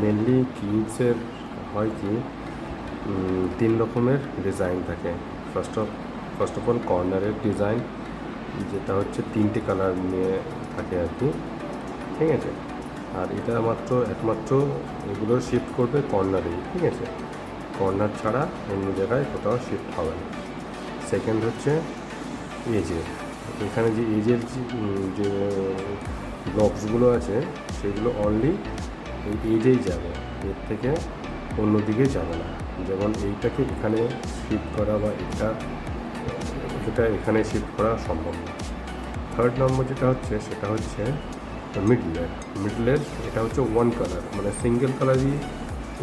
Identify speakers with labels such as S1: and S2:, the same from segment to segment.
S1: Mainly কিউবসের হয় কি তিন রকমের ডিজাইন থাকে। ফার্স্ট অফ অল কর্নারের ডিজাইন, যেটা হচ্ছে তিনটে কালার নিয়ে থাকে আর কি, ঠিক আছে। আর এটা একমাত্র এগুলোর শিফট করবে কর্নারেই, ঠিক আছে। কর্নার ছাড়া অন্য জায়গায় কোথাও শিফট হবে না। সেকেন্ড হচ্ছে এজের, এখানে যে এজের যে ব্লকসগুলো আছে সেগুলো অনলি এই এজেই যাবে, এর থেকে অন্য দিকে যাবে না। যেমন এইটাকে এখানে শিফট করা বা এটা এখানে শিফট করা সম্ভব না। থার্ড নম্বর যেটা হচ্ছে সেটা হচ্ছে মিডলের এটা হচ্ছে ওয়ান কালার, মানে সিঙ্গেল কালারই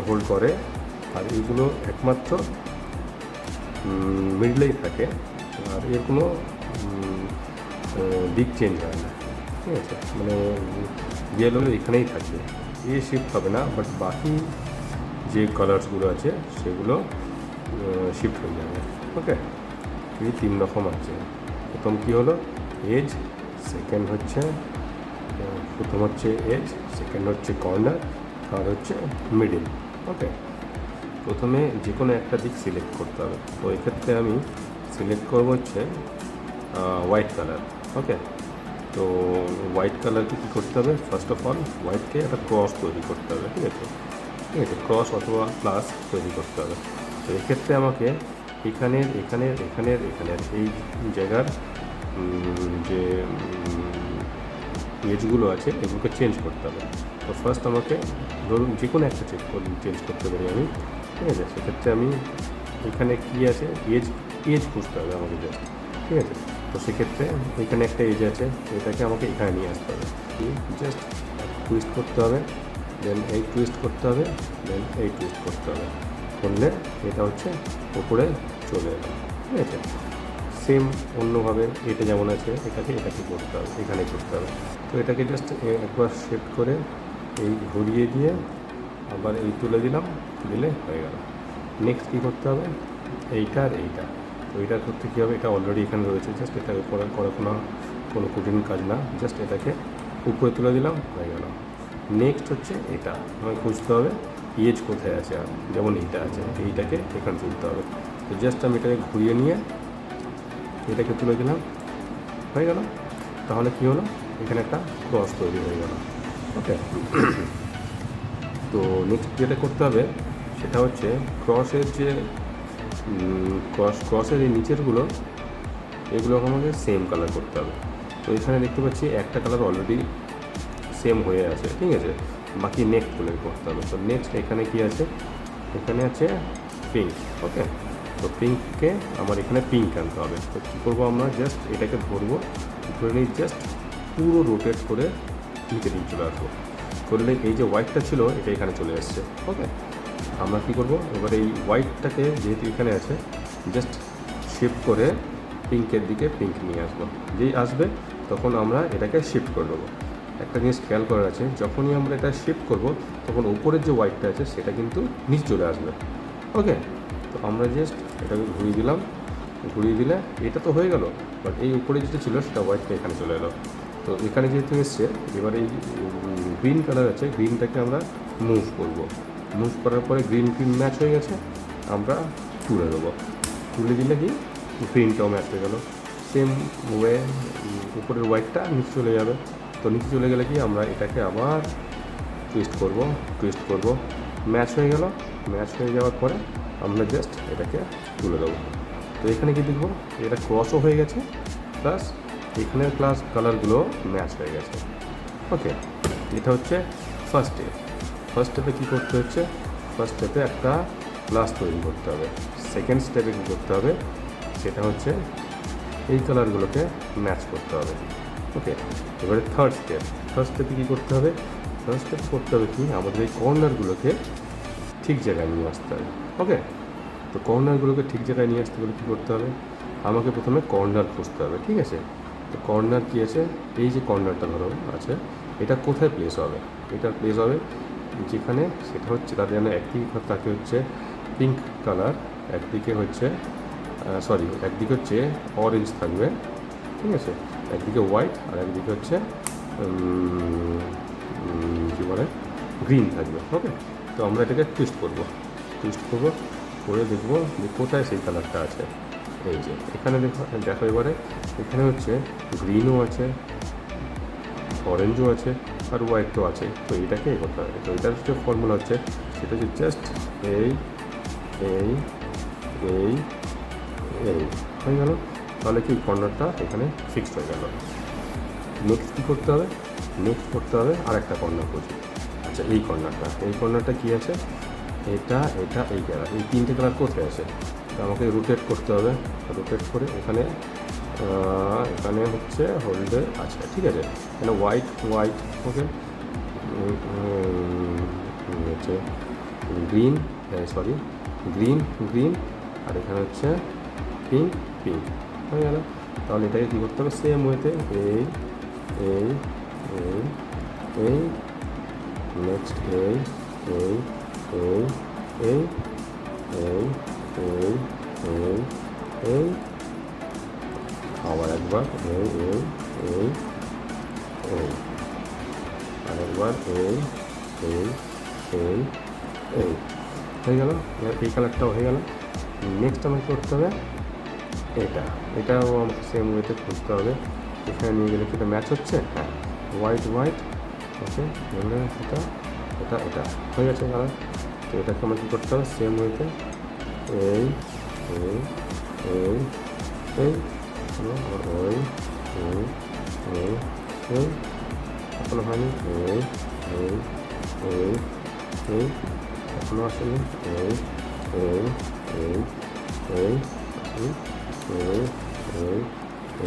S1: হোল্ড করে, আর এইগুলো একমাত্র মিডলেই থাকে, আর এর কোনো দিক চেঞ্জ হয় না, ঠিক আছে। মানে রিয়েল হলে এখানেই থাকবে, এ শিফট হবে না, বাট বাকি যে কালার্সগুলো আছে সেগুলো শিফট হয়ে যাবে। ওকে, এই তিন রকম আছে। প্রথম কী হলো এজ, প্রথম হচ্ছে এজ, সেকেন্ড হচ্ছে কর্নার, থার্ড হচ্ছে মিডিল। ওকে, প্রথমে যে কোনো একটা দিক সিলেক্ট করতে হবে। তো এক্ষেত্রে আমি সিলেক্ট করব হচ্ছে হোয়াইট কালার। ওকে, তো হোয়াইট কালারকে কী করতে হবে, ফার্স্ট অফ অল হোয়াইটকে একটা ক্রস তৈরি করতে হবে, ঠিক আছে। ক্রস অথবা প্লাস তৈরি করতে হবে। তো এক্ষেত্রে আমাকে এখানের এই জায়গার যে এজগুলো আছে এগুলোকে চেঞ্জ করতে হবে। তো ফার্স্ট আমাকে ধরুন যে কোনো একটা চেঞ্জ করতে পারি আমি, ঠিক আছে। সেক্ষেত্রে আমি এখানে কী আছে এজ খুঁজতে হবে আমাকে জাস্ট, ঠিক আছে। তো সেক্ষেত্রে এখানে একটা এজ আছে, এটাকে আমাকে এখানে নিয়ে আসতে হবে, জাস্ট টুইস্ট করতে হবে, দেন এই টুইস্ট করতে হবে, দেন এই টুইস্ট করতে হবে, করলে এটা হচ্ছে উপরে চলে এলো, ঠিক আছে। সেম অন্যভাবে এটা যেমন আছে এটাকে করতে হবে, এখানে করতে হবে। তো এটাকে জাস্ট একবার শিফট করে এই ঘুরিয়ে দিয়ে আবার এই তুলে দিলে হয়ে গেল। নেক্সট কী করতে হবে, এইটা আর এইটা। তো এইটা করতে কী হবে, এটা অলরেডি এখানে রয়েছে, জাস্ট এটা করা কোনো কঠিন কাজ না, জাস্ট এটাকে উপরে তুলে দিলাম, হয়ে গেল। নেক্সট হচ্ছে এটা আমাকে খুঁজতে হবে এজ কোথায় আছে, আর যেমন এইটা আছে, এইটাকে এখানে তুলতে হবে। তো জাস্ট আমি এটাকে ঘুরিয়ে নিয়ে এটাকে তুলে দিলাম, হয়ে গেল। তাহলে কী হলো, এখানে একটা ক্রস তৈরি হয়ে গেল। ওকে, তো নেক্সট যেটা করতে হবে সেটা হচ্ছে ক্রসের এই নিচেরগুলো এগুলো আমাকে সেম কালার করতে হবে। তো এখানে দেখতে পাচ্ছি একটা কালার অলরেডি সেম হয়ে আছে, ঠিক আছে। বাকি নেক্সট কালার করতে হবে। তো নেক্সট এখানে কি আছে, এখানে আছে পিঙ্ক। ওকে, তো পিঙ্ককে আমার এখানে পিঙ্ক আনতে হবে। তো কী করবো, আমরা জাস্ট এটাকে ধরে নিয়ে জাস্ট পুরো রোটেট করে নিচে দিকে চলে আসবো, করলে এই যে হোয়াইটটা ছিল এটা এখানে চলে আসছে। ওকে, আমরা কী করবো, এবার এই হোয়াইটটাকে যেহেতু এখানে আছে জাস্ট শিফট করে পিঙ্কের দিকে পিঙ্ক নিয়ে আসবো। যেই আসবে তখন আমরা এটাকে শিফট করে দেবো। একটা জিনিস খেয়াল করার আছে, যখনই আমরা এটা শিফট করব তখন উপরের যে হোয়াইটটা আছে সেটা কিন্তু নিচে চলে আসবে। ওকে, তো আমরা জাস্ট এটাকে ঘুরিয়ে দিলে এটা তো হয়ে গেল, বাট এই উপরে যেটা ছিল সেটা হোয়াইটটা এখানে চলে এলো। তো এখানে যেহেতু এসছে, এবার এই গ্রিন কালার আছে, গ্রিনটাকে আমরা মুভ করার পরে গ্রিন ম্যাচ হয়ে গেছে, আমরা তুলে দেবো। তুলে দিলে কি গ্রিনটাও ম্যাচ হয়ে গেল। সেম ওয়ে উপরের হোয়াইটটা নিচে চলে যাবে। তো নিচে চলে গেলে কি আমরা এটাকে আবার টুইস্ট করব, ম্যাচ হয়ে গেল। ম্যাচ হয়ে যাওয়ার পরে আমরা জাস্ট এটাকে তুলে দেবো। তো এখানে কি দেখবো, এটা ক্রসও হয়ে গেছে, প্লাস এখানের কালারগুলো ম্যাচ হয়ে গেছে। ওকে, এটা হচ্ছে ফার্স্ট স্টেপে কী করতে হচ্ছে, ফার্স্ট স্টেপে একটা প্লাস তৈরি করতে হবে। সেকেন্ড স্টেপে কী করতে হবে, সেটা হচ্ছে এই কালারগুলোকে ম্যাচ করতে হবে। ওকে, এবারে থার্ড স্টেপে কী করতে হবে, কি আমাদের এই কর্নারগুলোকে ঠিক জায়গায় নিয়ে আসতে হবে। ওকে, তো কর্নারগুলোকে ঠিক জায়গায় নিয়ে আসতে গেলে কী করতে হবে, আমাকে প্রথমে কর্নার খুঁজতে হবে, ঠিক আছে। তো কর্নার কী আছে, এই যে কর্নারটা ধরো আছে, এটা কোথায় প্লেস হবে, এটা প্লেস হবে যেখানে, সেটা হচ্ছে তাদের যেন একদিকে থাকে হচ্ছে পিঙ্ক কালার, একদিকে হচ্ছে অরেঞ্জ থাকবে, ঠিক আছে। একদিকে হোয়াইট আর একদিকে হচ্ছে কী বলে গ্রিন থাকবে। ওকে, তো আমরা এটাকে টুইস্ট করবো করে দেখবো যে কোথায় সেই কালারটা আছে। এই যে এখানে দেখো এবারে এখানে হচ্ছে গ্রিনও আছে, অরেঞ্জও আছে, আর হোয়াইটও আছে। তো এটাকে করতে হবে। তো এটার যে ফর্মুলা হচ্ছে সেটা হচ্ছে জাস্ট এই এই এই এই হয়ে গেল। তাহলে কি কর্নারটা এখানে ফিক্সড হয়ে গেল। নেক্সট কী করতে হবে, নেক্সট করতে হবে আর একটা কর্নার করছি। আচ্ছা, এই কর্নারটা কী আছে, এটা এটা এই কালার, এই তিনটে কালার কোথায় আছে? তো আমাকে রোটেট করতে হবে। রোটেট করে এখানে এখানে হচ্ছে হোল্ডে আছে, ঠিক আছে। এখানে হোয়াইট ওকে, হচ্ছে গ্রিন, গ্রিন, আর এখানে হচ্ছে পিঙ্ক হয়ে গেল। তাহলে এটাকে কী করতে হবে, সেম ওয়েতে এই এই এই এই নেক্সট এই এই এই এই এই এই এই এই আবার একবার এই এই এই এই আরেকবার এই এই এই এই হয়ে গেল। এই কালারটাও হয়ে গেল। নেক্সট আমাকে করতে হবে এটাও আমাকে সেম ওয়েতে খুঁজতে হবে। এখানে নিয়ে গেলে সেটা ম্যাচ হচ্ছে, হ্যাঁ, হোয়াইট ওকে, এবারে এটা হয়ে গেছে কালার। তো এটাকে আমাকে কী করতে হবে, সেম ওয়েতে এই এই এই এই ওই এই এই এই এখনো হয়নি, এই এই এই এই এখনো আসেনি, এই এই এই এই আসেনি, এই এই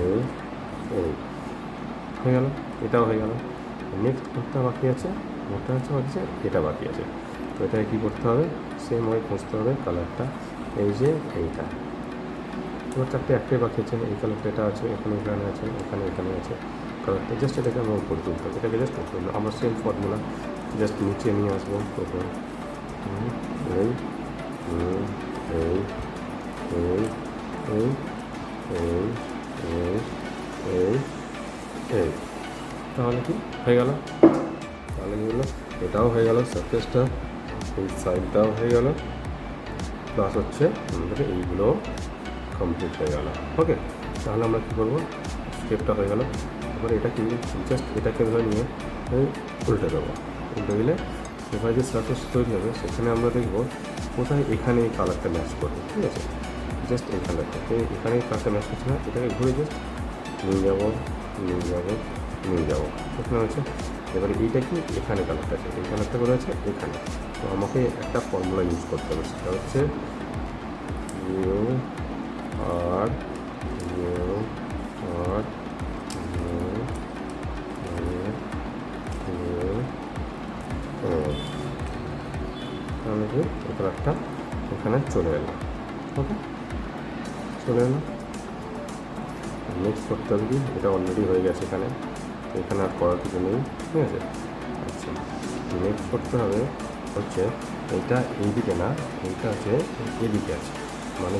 S1: এই এই হয়ে গেল। এটাও হয়ে গেল। নেক্সট কোনটা বাকি আছে, এটা বাকি আছে। তো এটাকে কী করতে হবে, সেম ওয়ে খুঁজতে হবে কালারটা, এই যে এইটা। এবার চারটে একটাই বাকি আছে, এই কালারটা এটা আছে, এখানে আছে, এখানে আছে কালারটা। জাস্ট এটাকে আমরা উপরে তুলতে হবে, এটাকে জাস্ট উপরে আমরা সেম ফর্মুলা জাস্ট নিচে নিয়ে আসবো। প্রথম এই এই এই এই এই এই এই এই তাহলে কি হয়ে গেল? তাহলে কী হলো, এটাও হয়ে গেল সারফেসটা, এই সাইডটাও হয়ে গেল, প্লাস হচ্ছে আমাদের এইগুলো কমপ্লিট হয়ে গেল। ওকে, তাহলে আমরা কী করবো, স্টেপটা হয়ে গেল। এবার এটা কি, জাস্ট এটাকে ধরে নিয়ে উল্টে দেবো। উল্টে দিলে এবার যে সারফেস তৈরি হবে সেখানে আমরা দেখবো কোথায় এখানে এই কালারটা ম্যাচ করবে, ঠিক আছে। জাস্ট এই কালারটা, এখানে এই কালারটা ম্যাচ করছে না, এটাকে ঘুরে জাস্ট নিয়ে যাবো এখানে হচ্ছে। এবারে এইটা কি, এখানে কালারটা আছে, এই কালারটা করে আছে এখানে। তো আমাকে একটা ফর্মুলা ইউজ করতে হবে, সেটা হচ্ছে ইউ আর তাহলে কি এই কালারটা এখানে চলে এলো। ওকে, চলে এলো। নেক্সট করতে হবে কি, এটা অলরেডি হয়ে গেছে এখানে, এখানে আর করার কিছু নেই, ঠিক আছে। আচ্ছা, নেক্সট করতে হবে হচ্ছে এইটা এইদিকে না, এইটা আছে এদিকে আছে, মানে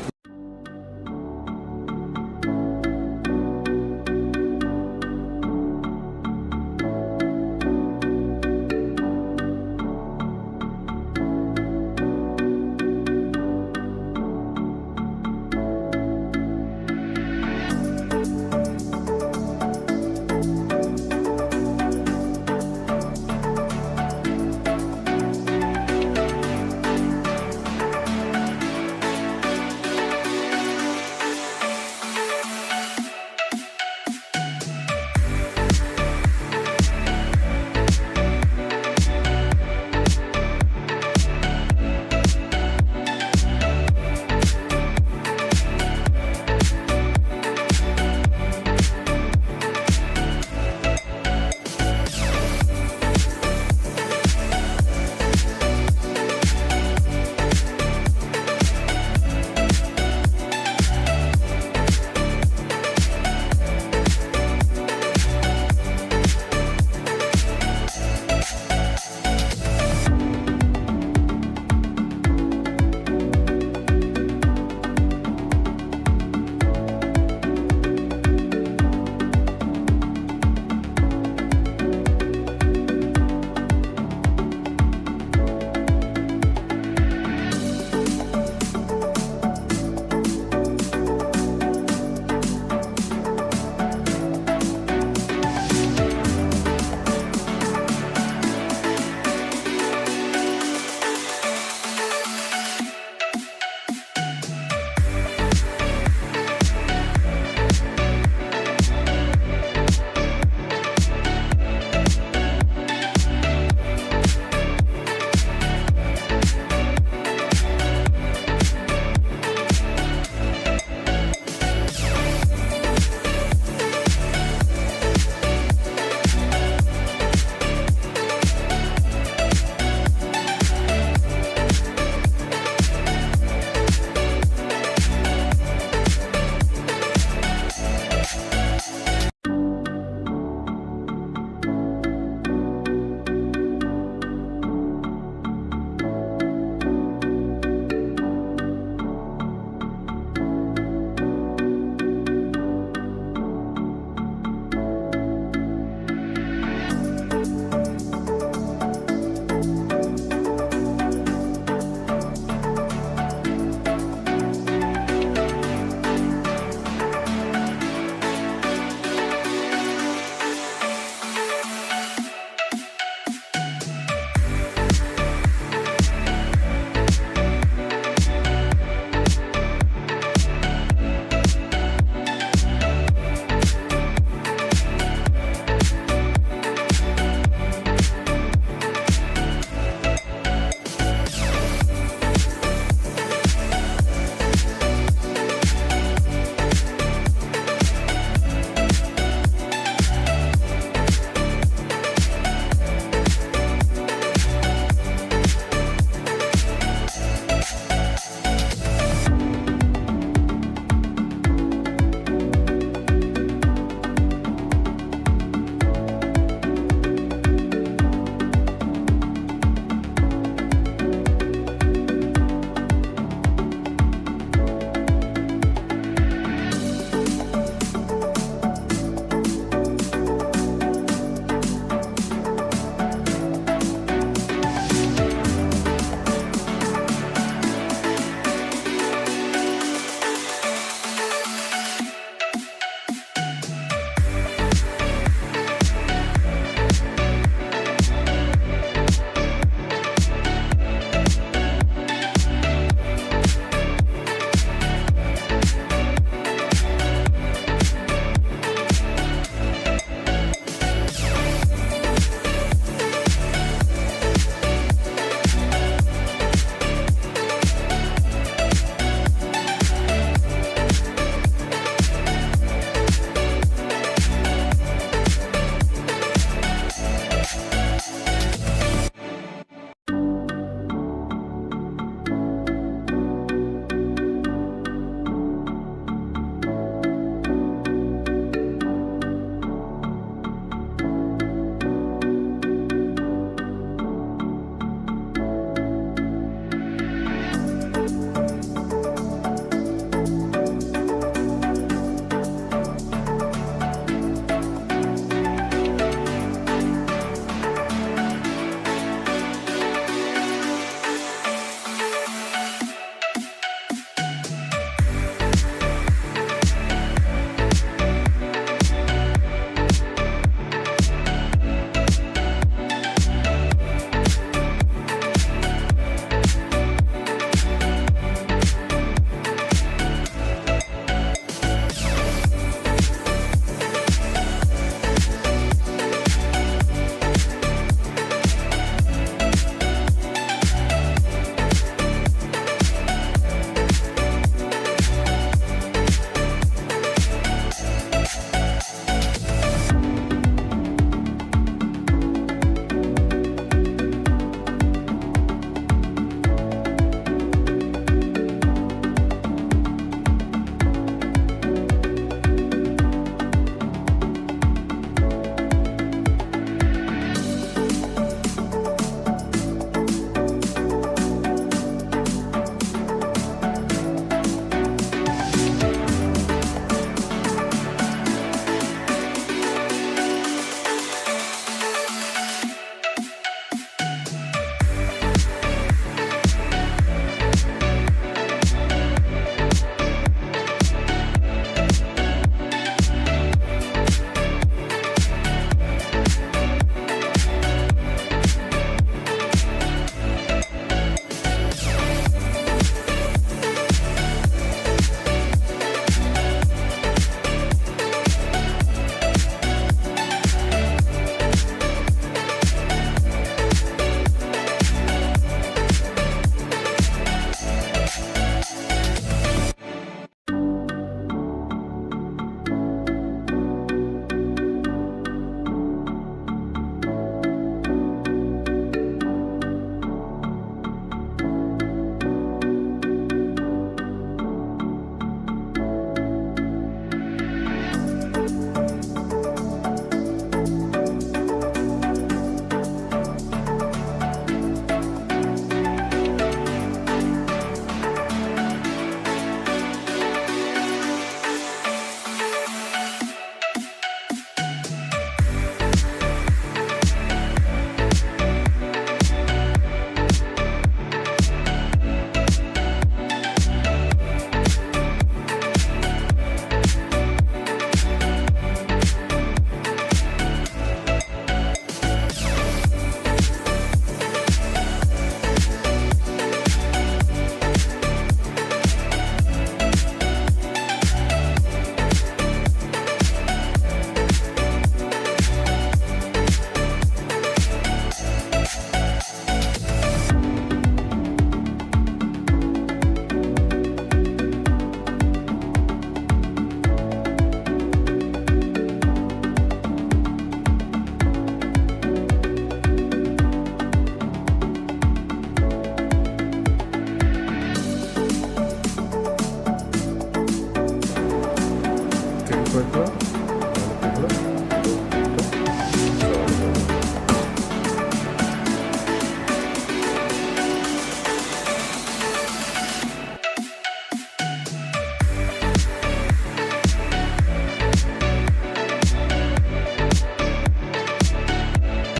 S1: করেছিলাম।